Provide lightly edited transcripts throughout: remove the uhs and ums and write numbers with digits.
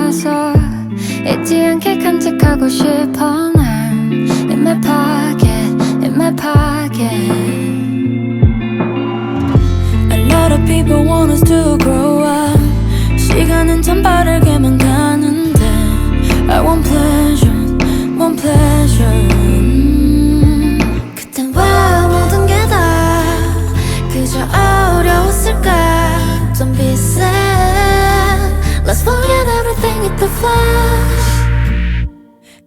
가서 잊지 않게 간직하고 싶어 난 In my pocket, in my pocket. A lot of people want us to grow up. 시간은 참 빠르게만 가는데 I want pleasure, want pleasure. 그땐 왜 모든 게 다 그저 어려웠을까. Don't be sad, let's forget everything with the flash.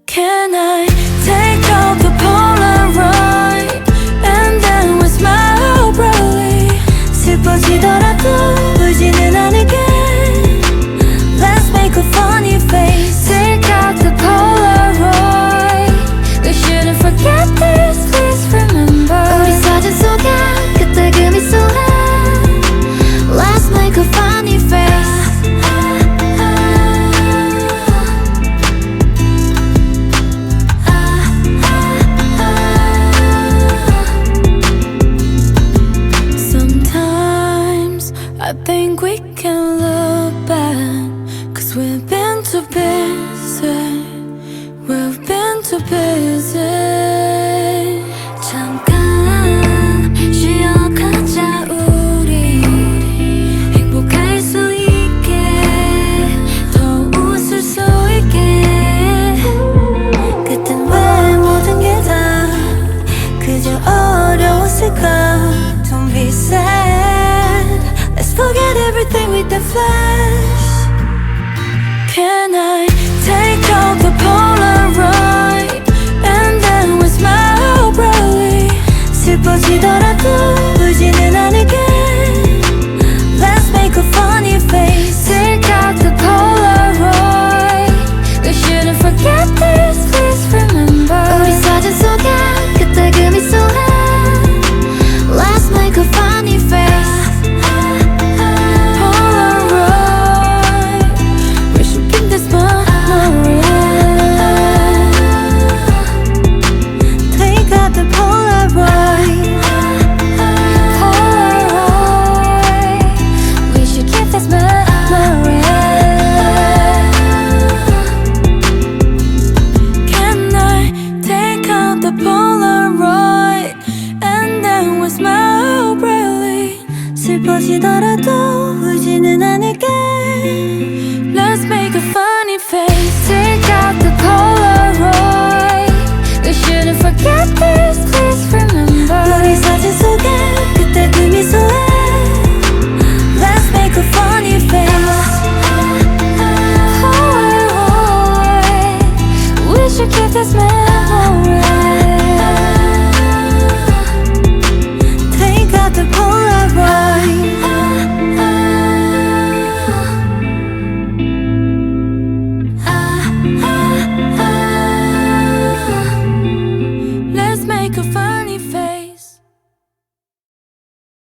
Can I take out the Polaroid and then we smile brightly. 슬퍼지더라도 울지는 않을게. Let's make a funny face. Take out the Polaroid. We shouldn't forget this, please remember. 우리 사진 속에 그때 그 미소에 Let's make a funny face. Sometimes I think we can look back, 'cause we've been too busy